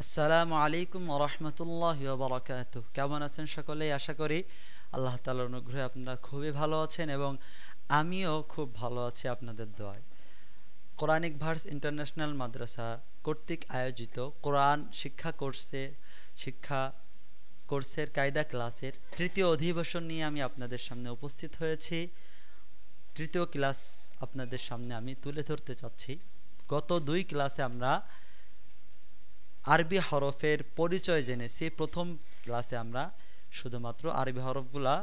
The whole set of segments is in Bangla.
আসসালামু আলাইকুম ওয়া রাহমাতুল্লাহি ওয়া বারাকাতুহু। কেমন আছেন সকলেই? আশা করি আল্লাহ তাআলার অনুগ্রহে আপনারা খুবই ভালো আছেন এবং আমিও খুব ভালো আছি আপনাদের দোয়ায়। কোরআনিক ভার্স ইন্টারন্যাশনাল মাদ্রাসা কর্তৃক আয়োজিত কোরআন শিক্ষা কোর্সের কায়দা ক্লাসের তৃতীয় অধিবেশন নিয়ে আমি আপনাদের সামনে উপস্থিত হয়েছি। তৃতীয় ক্লাস আপনাদের সামনে আমি তুলে ধরতে চাচ্ছি। গত দুই ক্লাসে আমরা আরবি হরফের পরিচয় জেনেছি। প্রথম ক্লাসে আমরা শুধুমাত্র আরবি হরফগুলা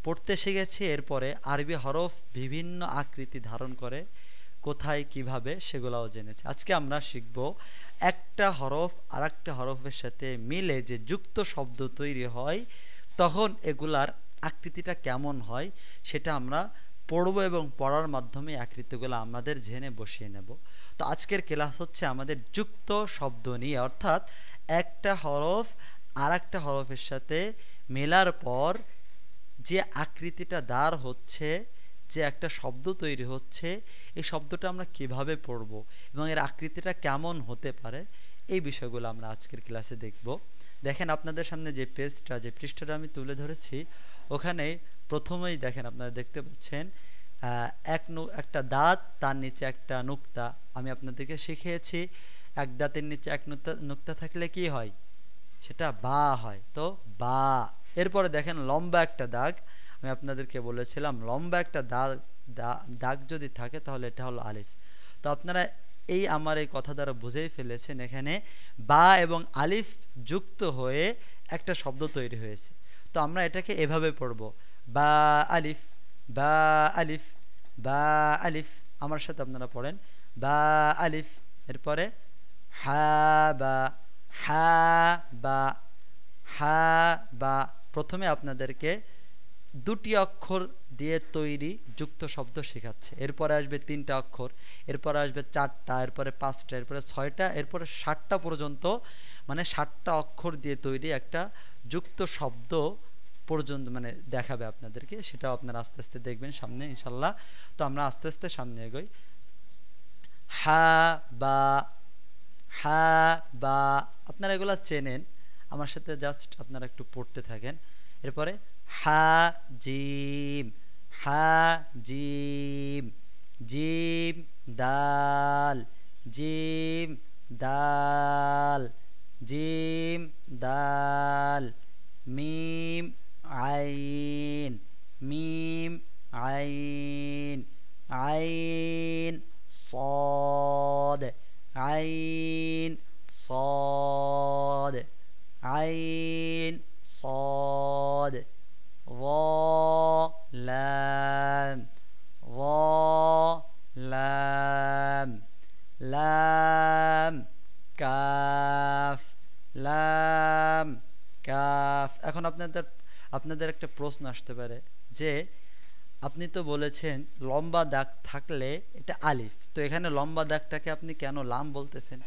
পড়তে শিখেছি। এরপরে আরবি হরফ বিভিন্ন আকৃতি ধারণ করে কোথায় কিভাবে সেগুলাও জেনেছি। আজকে আমরা শিখব একটা হরফ আর একটা হরফের সাথে মিলে যে যুক্ত শব্দ তৈরি হয় তখন এগুলার আকৃতিটা কেমন হয় সেটা আমরা পড়ব এবং পড়ার মাধ্যমে আকৃতিগুলো আমাদের জেনে বসিয়ে নেব। তো আজকের ক্লাস হচ্ছে আমাদের যুক্ত শব্দ নিয়ে, অর্থাৎ একটা হরফ আর একটা হরফের সাথে মেলার পর যে আকৃতিটা দাঁড় হচ্ছে, যে একটা শব্দ তৈরি হচ্ছে, এই শব্দটা আমরা কিভাবে পড়ব এবং এর আকৃতিটা কেমন হতে পারে এই বিষয়গুলো আমরা আজকের ক্লাসে দেখব। দেখেন আপনাদের সামনে যে পৃষ্ঠাটা আমি তুলে ধরেছি, ওখানে প্রথমেই দেখেন আপনারা দেখতে পাচ্ছেন একটা দাঁত, তার নিচে একটা নুক্তা। আমি আপনাদেরকে শিখিয়েছি এক দাঁতের নিচে এক নুক্তা থাকলে কি হয়, সেটা বা হয়। তো বা। এরপরে দেখেন লম্বা একটা দাগ, আমি আপনাদেরকে বলেছিলাম লম্বা একটা দাগ যদি থাকে তাহলে এটা হলো আলিফ। তো আপনারা আমার এই কথা দ্বারা বুঝেই ফেলেছেন এখানে বা এবং আলিফ যুক্ত হয়ে একটা শব্দ তৈরি হয়েছে। তো আমরা এটাকে এভাবে পড়ব, বা আলিফ, বা আলিফ, বা আলিফ। আমার সাথে আপনারা পড়েন, বা আলিফ, এরপরে হা বা, হা বা, হা বা। প্রথমে আপনাদেরকে দুটি অক্ষর দিয়ে তৈরি যুক্ত শব্দ শেখাচ্ছে, এরপরে আসবে তিনটা অক্ষর, এরপরে আসবে চারটা, এরপরে পাঁচটা, এরপরে ছয়টা, এরপরে 60টা পর্যন্ত, মানে 60টা অক্ষর দিয়ে তৈরি একটা যুক্ত শব্দ পর্যন্ত মানে দেখাবে আপনাদেরকে। সেটাও আপনারা আস্তে আস্তে দেখবেন সামনে ইনশাল্লাহ। তো আমরা আস্তে আস্তে সামনে এগোই। হা বা, হা বা। আপনারা এগুলো চেনেন, আমার সাথে জাস্ট আপনারা একটু পড়তে থাকেন। এরপরে হা জিম, হা জিম, জিম দাল, জিম দাল, জিম দাল, মিম আইন, মিম আইন, আইন صاد, عين صاد, عين صاد, ظا لام, ظا لام, لام কাফ, লাম কাফ। এখন আপনাদের একটা প্রশ্ন আসতে পারে যে আপনি তো বলেছেন লম্বা দাগ থাকলে এটা আলিফ, তো এখানে লম্বা দাগটাকে আপনি কেন লাম বলতেছেন?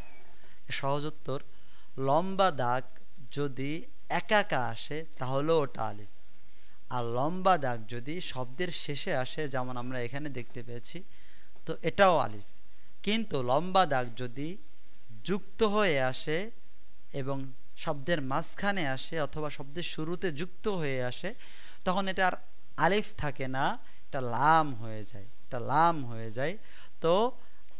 সহজ উত্তর, লম্বা দাগ যদি একা একা আসে তাহলেও ওটা আলিফ, আর লম্বা দাগ যদি শব্দের শেষে আসে, যেমন আমরা এখানে দেখতে পেয়েছি, তো এটাও আলিফ। কিন্তু লম্বা দাগ যদি যুক্ত হয়ে আসে এবং শব্দের মাঝখানে আসে অথবা শব্দের শুরুতে যুক্ত হয়ে আসে, তখন এটা আর আলিফ থাকে না, এটা লাম হয়ে যায়, এটা লাম হয়ে যায়। তো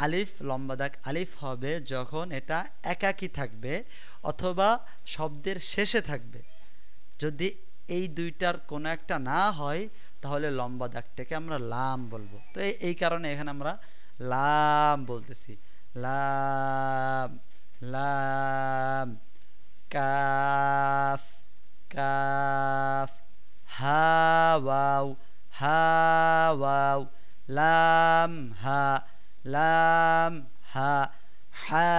আলিফ, লম্বা দাগ আলিফ হবে যখন এটা একাকী থাকবে অথবা শব্দের শেষে থাকবে। যদি এই দুইটার কোনো একটা না হয় তাহলে লম্বা দাগটাকে আমরা লাম বলবো। তো এই কারণে এখানে আমরা লাম বলতেছি, লাম, লাম। কাফ, কাফ, হা ওয়াও, হা ওয়াও, লাম হা, লাম হা, হা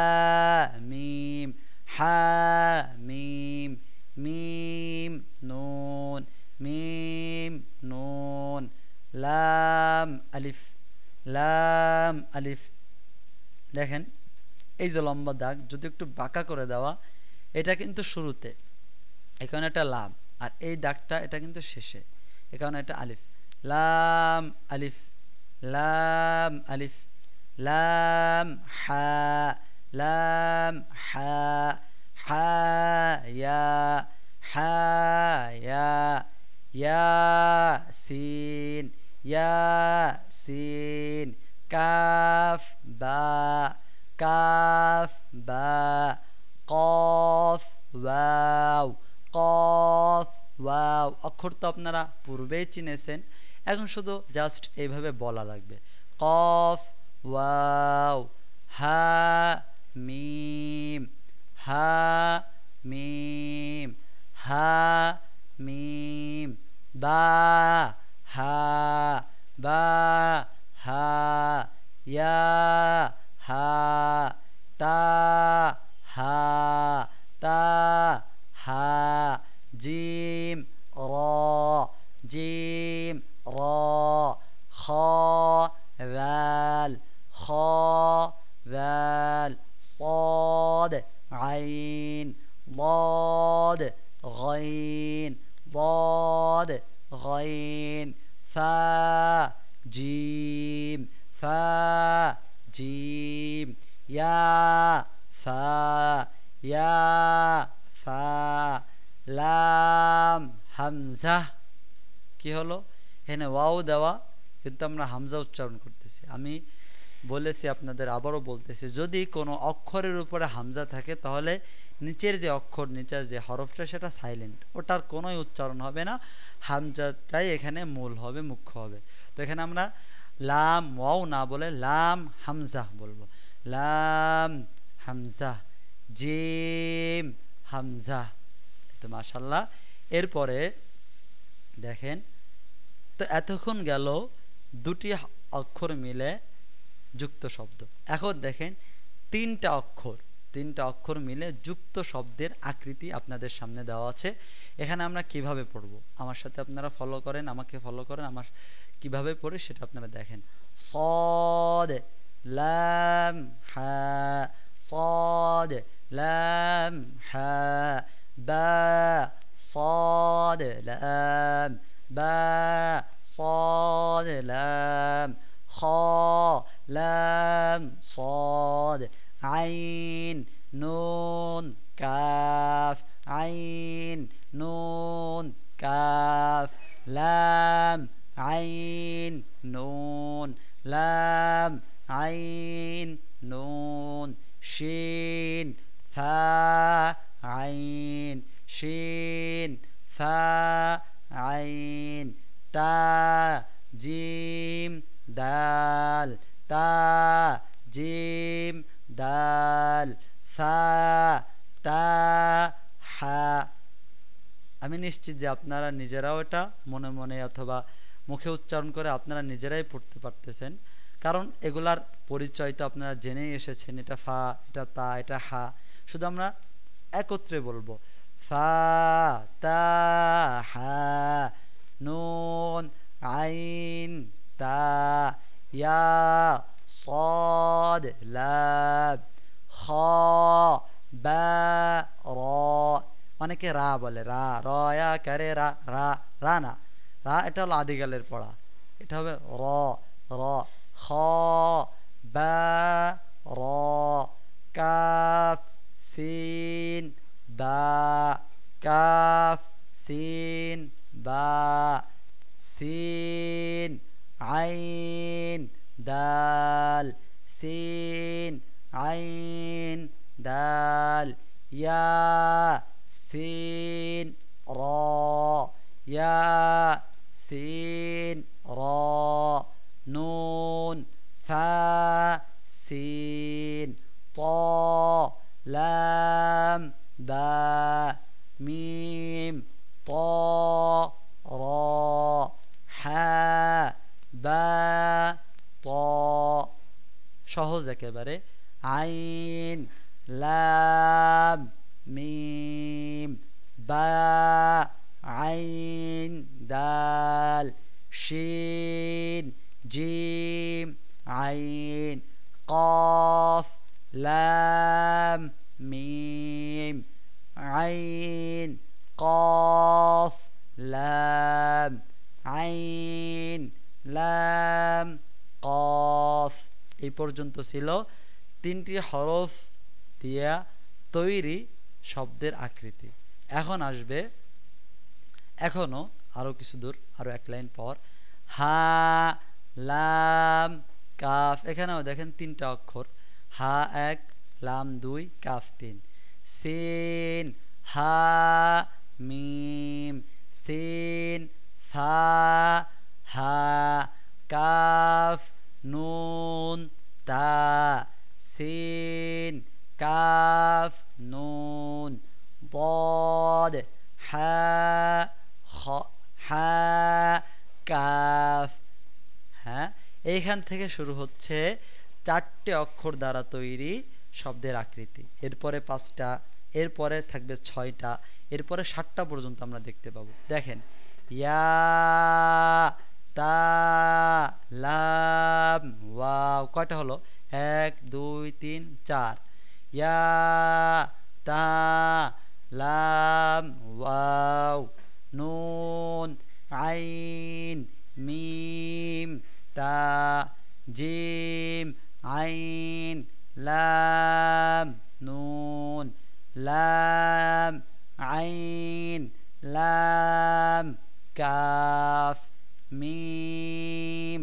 মিম, হা মিম, মিম নুন, মিম নুন, লাম আলিফ, লাম আলিফ। দেখেন এই যে লম্বা দাগ যদি একটু বাঁকা করে দেওয়া, এটা কিন্তু শুরুতে, এখানে একটা লাম, আর এই দাগটা এটা কিন্তু শেষে, এখানে এটা আলিফ, লাম আলিফ, লাম আলিফ, লাম হা, লাম হা, হা ইয়া হা ইয়া ইয়াসিন কাফ বা কফ ওয়াও অক্ষর তো আপনারা পূর্বেই চিনেছেন, এখন শুধু জাস্ট এইভাবে বলা লাগবে। কফ ওয়াও হা মিম হা মিম হা মিম বা হা ইয়া তা হা জিম র খ দাল صاد عين ضاد غين فا جيم يا فا লাম হামজা। কি হলো, এখানে ওয়াও দেওয়া কিন্তু আমরা হামজা উচ্চারণ করতেছি। আমি বলেছি আপনাদের, আবারও বলতেছি, যদি কোনো অক্ষরের উপরে হামজা থাকে তাহলে নিচের যে অক্ষর, নিচের যে হরফটা সেটা সাইলেন্ট, ওটার কোনোই উচ্চারণ হবে না, হামজাটাই এখানে মূল হবে, মুখ্য হবে। তো এখানে আমরা লাম ওয়াও না বলে লাম হামজা বলবো। লাম হামজা জিম হামজা। তো মাশাআল্লাহ। এরপরে দেখেন, তো এতক্ষণ গেল দুটি অক্ষর মিলে যুক্ত শব্দ। এখন দেখেন তিনটা অক্ষর মিলে যুক্ত শব্দের আকৃতি আপনাদের সামনে দেওয়া আছে। এখানে আমরা কিভাবে পড়ব, আমার সাথে আপনারা ফলো করেন, আমাকে ফলো করেন, আমার কিভাবে পড়ি সেটা আপনারা দেখেন। صاد লাম হা صاد লাম হা বা صاد লাম বা صاد লাম خ لام صاد عين نون كاف عين نون كاف لام عين نون لام عين نون شين فا عين شين فا عين تا جيم দাল তা জিম দাল ফা তা হা। আমি নিশ্চিত যে আপনারা নিজেরাও এটা মনে মনে অথবা মুখে উচ্চারণ করে আপনারা নিজেরাই পড়তে পারতেছেন, কারণ এগুলার পরিচয় তো আপনারা জেনেই এসেছেন। এটা ফা, এটা তা, এটা হা, শুধু আমরা একত্রে বলবো ফা তা হা নুন আইন তা ইয়া صاد লাম খ বা র। অনেকে রা বলে, রা রয়া করে রা না, রা এটা হলো আদিকালের পড়া, এটা হবে র খ বা র কাফ সিন বা সিন আইন দাল সিন আইন দাল ইয়া সিন র নুন ফা সিন ত লাম বা মিম ত র হা বা ত। সহজ একেবারে। আইন লাম মিম বা আইন দাল শিন জিম আইন কফ লাম মিম আইন কফ লাম আইন লাম কফ। এই পর্যন্ত ছিল তিনটি হরফ দিয়া তৈরি শব্দের আকৃতি। এখন আসবে, এখনো আরো কিছু দূর, আরো এক লাইন পর, হা লাম কাফ। এখানেও দেখেন তিনটা অক্ষর, হা এক, লাম দুই, কাফ তিন। সিন হা মিম, সিন ফা হা, কাফ নুন তা, সিন কাফ নুন ضاد হা হা কাফ। হ্যাঁ, এইখান থেকে শুরু হচ্ছে চারটে অক্ষর দ্বারা তৈরি শব্দের আকৃতি। এরপরে পাঁচটা, এরপরে থাকবে ছয়টা, এরপরে 7টা পর্যন্ত আমরা দেখতে পাবো। দেখেন, ইয়া তা লাম ওয়াও, কয়টা হলো? 1 2 3 4। ইয়া তা লাম ওয়াও, নুন আইন মিম তা, জিম আইন লাম নুন, লাম আইন লাম কাফ, মিম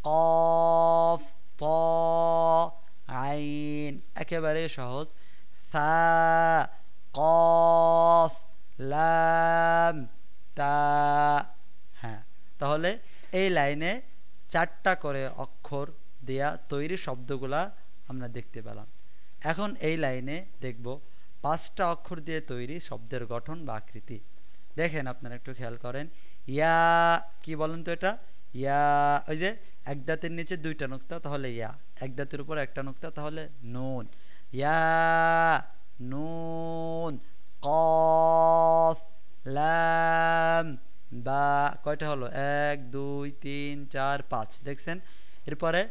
কফ ত আইন। একেবারে সহজ। সা কফ লাম তা। হ্যাঁ, তাহলে এই লাইনে 4টা করে অক্ষর দেয়া তৈরি শব্দগুলা আমরা দেখতে পেলাম। এখন এই লাইনে দেখব 5টা অক্ষর দিয়ে তৈরি শব্দের গঠন বা আকৃতি। দেখেন, আপনারা একটু খেয়াল করেন, ইয়া কি বলেন তো? এটা ইয়া, ওই যে এক দাঁতের নিচে 2টা নুক্তা, তাহলে ইয়া। এক দাঁতের উপর একটা নুক্তা, তাহলে নুন। ইয়া নুন কফ লাম বা, কয়টা হলো? 1 2 3 4 5, দেখছেন? এরপরে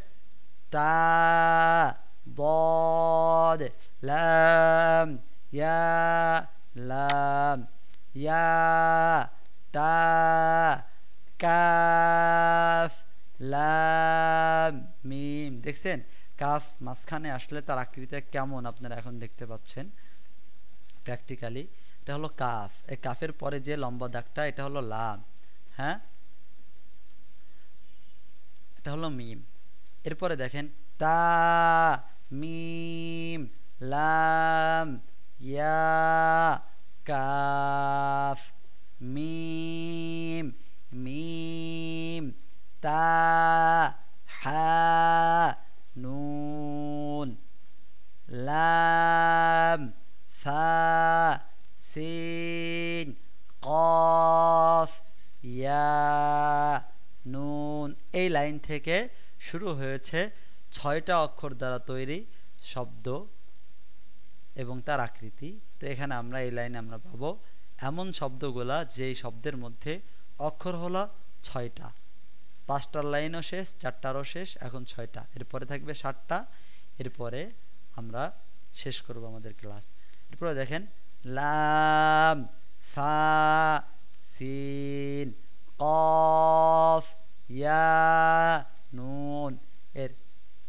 তা ضاد লাম, ইয়া লাম, ইয়া তা কাফ লাম মিম। দেখছেন, কাফ মাঝখানে আসলে তার আকৃতি কেমন আপনারা এখন দেখতে পাচ্ছেন প্র্যাকটিক্যালি। এটা হলো কাফ, এই কাফের পরে যে লম্বা দাগটা, এটা হলো লাম। হ্যাঁ, এটা হলো মিম। এরপরে দেখেন, তা মিম লাম ইয়া কাফ, মিম মিম তা হা নুন, লাম ফা সিন কফ ইয়া নুন। এই লাইন থেকে শুরু হয়েছে 6টা অক্ষর দ্বারা তৈরি শব্দ এবং তার আকৃতি। তো এখানে আমরা এই লাইনে আমরা পাবো এমন শব্দগুলা যেই শব্দের মধ্যে অক্ষর হলো 6টা। 5টার লাইনও শেষ, 4টারও শেষ, এখন 6টা। এরপরে থাকবে 7টা, এরপরে আমরা শেষ করব আমাদের ক্লাস। এরপরে দেখেন, লাম ফা সিন কফ ইয়া নুন। এর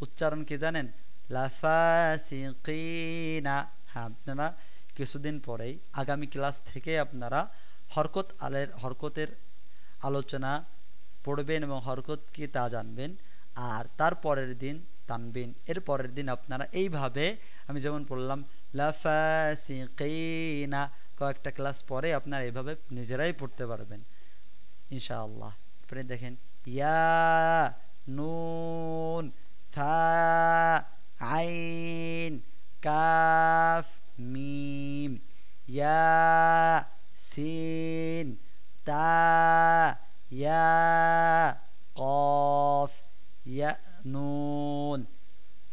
উচ্চারণ কি জানেন? লাফাসিকিনা। হ্যাঁ, আপনারা কিছুদিন পরেই আগামী ক্লাস থেকে আপনারা হরকতের আলোচনা পড়বেন এবং হরকত কি তা জানবেন। আর তার পরের দিন তানবিন, এর পরের দিন আপনারা এইভাবে আমি যেমন পড়লাম লাফাসিকিনা, কয়েকটা ক্লাস পরে আপনারা এইভাবে নিজেরাই পড়তে পারবেন ইনশাআল্লাহ। আপনি দেখেন, ইয়া নুন ফা আইন কাফ মিম, ইয়া সিন তা ইয়া কফ ইয়া নুন,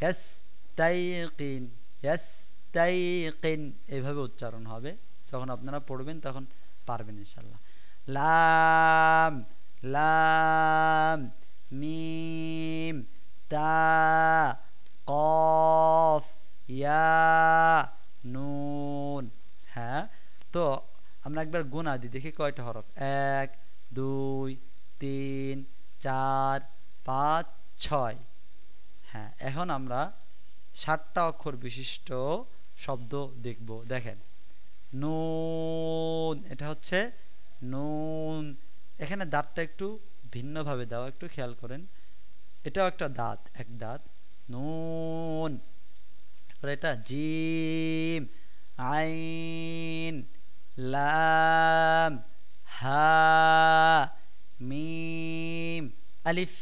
ইয়াস্তাইকিন ইয়াস্তাইকিন, এইভাবে উচ্চারণ হবে। যখন আপনারা পড়বেন তখন পারবেন ইনশাআল্লাহ। লাম লাম মিম তা কফ ইয়া নুন। হ্যাঁ, তো আমরা একবার গুণা দিই, দেখি কয়টা হরফ। 1 2 3 4 5 6। হ্যাঁ, এখন আমরা 7টা অক্ষর বিশিষ্ট শব্দ দেখব। দেখেন, নুন, এটা হচ্ছে নুন। এখানে দাঁতটা একটু ভিন্নভাবে দেওয়া, একটু খেয়াল করেন। এটাও একটা দাঁত, এক দাঁত, নুন। এটা জিম, আইন, লাম, হা, মিম, আলিফ।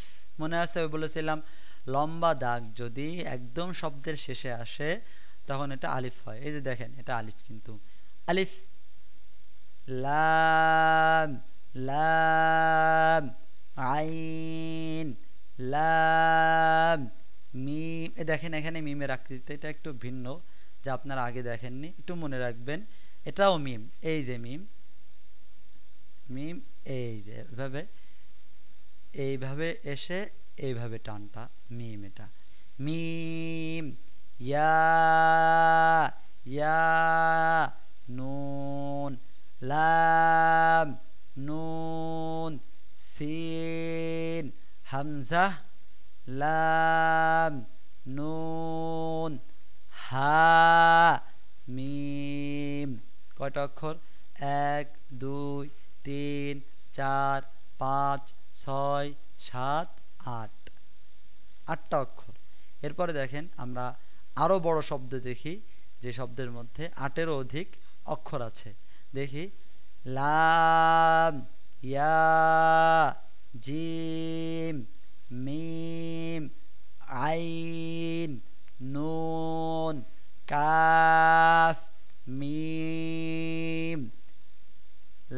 মনে আছে বলেছিলাম লম্বা দাগ যদি একদম শব্দের শেষে আসে তখন এটা আলিফ হয়। এই যে দেখেন এটা আলিফ, কিন্তু আলিফ, লাম, লাম, আইন, লাম, মিম। এ দেখেন এখানে মিমের আকৃতি এটা একটু ভিন্ন, যা আপনারা আগে দেখেননি, একটু মনে রাখবেন। এটাও মিম, এই যে মিম, মিম, এই যে এভাবে, এইভাবে এসে এইভাবে টানটা মিম, এটা মিম। ইয়া, ইয়া, নুন, লাম, নুন, সিন, হামজা, লাম, নুন, হা, মিম। কয়টা অক্ষর? 1 2 3 4 5 6 7 8, 8টা অক্ষর। এরপরে দেখেন আমরা আরও বড় শব্দ দেখি, যে শব্দের মধ্যে 8-এরও অধিক অক্ষর আছে। দেখি, লাম, ইয়া, জিম, মিম, আইন, নুন, কাফ, মিম,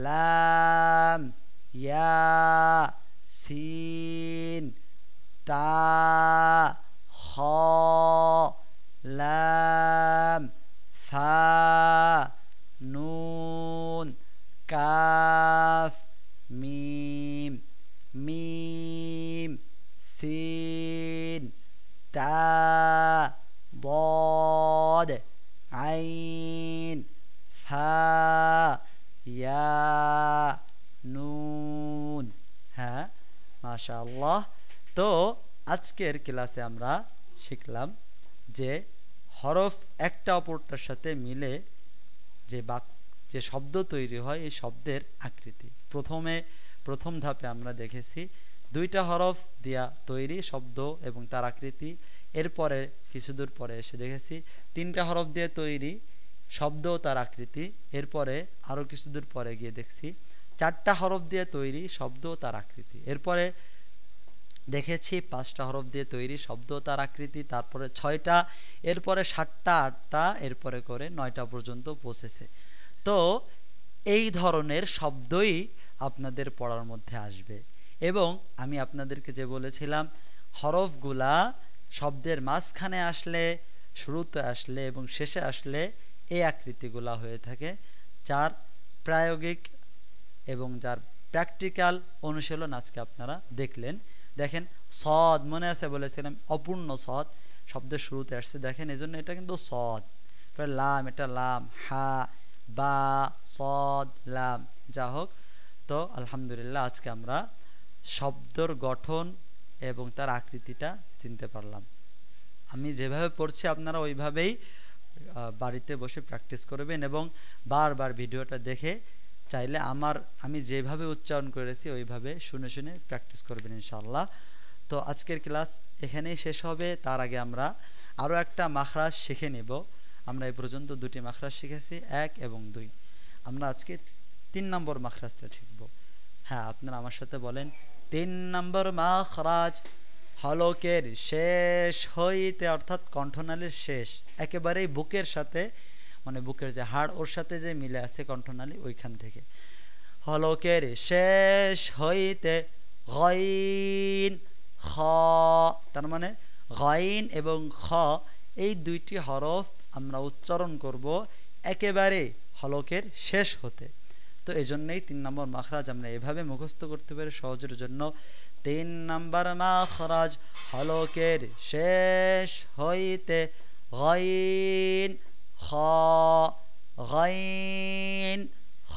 লাম, ইয়া, সিন, তা, খ, লাম, ফা, নুন, কাফ, মিম, মিম, সিন, তা, ضاد, আইন, ফা, ইয়া, নুন। হ্যাঁ, মাশাআল্লাহ। তো আজকের ক্লাসে আমরা শিখলাম যে হরফ একটা অপরটার সাথে মিলে যে শব্দ তৈরি হয়, এই শব্দের আকৃতি। প্রথম ধাপে আমরা দেখেছি 2টা হরফ দিয়া তৈরি শব্দ এবং তার আকৃতি। এরপরে কিছুদূর পরে এসে দেখেছি 3টা হরফ দিয়ে তৈরি শব্দ ও তার আকৃতি। এরপরে আরও কিছুদূর পরে গিয়ে দেখছি 4টা হরফ দিয়ে তৈরি শব্দ ও তার আকৃতি। এরপরে দেখেছি 5টা হরফ দিয়ে তৈরি শব্দ ও তার আকৃতি, তারপরে 6টা, এরপরে 7টা, 8টা, এরপরে করে 9টা পর্যন্ত পৌঁছেছে। তো এই ধরনের শব্দই আপনাদের পড়ার মধ্যে আসবে। এবং আমি আপনাদেরকে যে বলেছিলাম হরফগুলা শব্দের মাঝখানে আসলে, শুরুতে আসলে এবং শেষে আসলে এই আকৃতিগুলা হয়ে থাকে, যার প্রায়োগিক এবং যার প্র্যাকটিক্যাল অনুশীলন আজকে আপনারা দেখলেন। দেখেন সদ, মনে আছে বলেছিলাম অপূর্ণ সদ শব্দের শুরুতে আসছে, দেখেন এজন্য এটা কিন্তু সদ। লাম, এটা লাম, হা, বা, সদ, লাম, যা হোক। তো আলহামদুলিল্লাহ আজকে আমরা শব্দর গঠন এবং তার আকৃতিটা চিনতে পারলাম। আমি যেভাবে পড়ছি আপনারা ওইভাবেই বাড়িতে বসে প্র্যাকটিস করবেন এবং বারবার ভিডিওটা দেখে চাইলে আমি যেভাবে উচ্চারণ করেছি ওইভাবে শুনে শুনে প্র্যাকটিস করবেন ইনশাআল্লাহ। তো আজকের ক্লাস এখানেই শেষ হবে। তার আগে আমরা আরও একটা মাখরাজ শিখে নেব। আমরা এই পর্যন্ত 2টি মাখরাজ শিখেছি, 1 এবং 2। আমরা আজকে 3 নম্বর মাখরাজটা শিখব। হ্যাঁ, আপনারা আমার সাথে বলেন, 3 নম্বর মাখরাজ হলকের শেষ হইতে, অর্থাৎ কণ্ঠনালীর শেষ, একেবারেই বুকের সাথে, মানে বুকের যে হাড় ওর সাথে যে মিলে আছে কণ্ঠনালী, ওইখান থেকে হলকের শেষ হইতে গইন, খ, তার মানে গইন এবং খ, এই 2টি হরফ আমরা উচ্চারণ করব একেবারে হলকের শেষ হতে। তো এই জন্যই 3 নম্বর মাখরাজ আমরা এভাবে মুখস্থ করতে পারি সহজের জন্য। 3 নম্বর মাখরাজ হলকের শেষ হইতে গইন, খ, গইন, খ,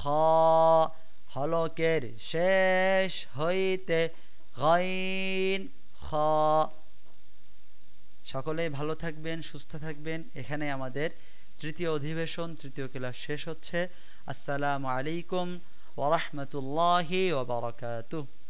হলকের শেষ হইতে গইন, খ। সকলেই ভালো থাকবেন, সুস্থ থাকবেন। এখানে আমাদের তৃতীয় অধিবেশন তৃতীয় ক্লাস শেষ হচ্ছে। আসসালামু আলাইকুম ওয়া রাহমাতুল্লাহি ওয়া বারাকাতুহু।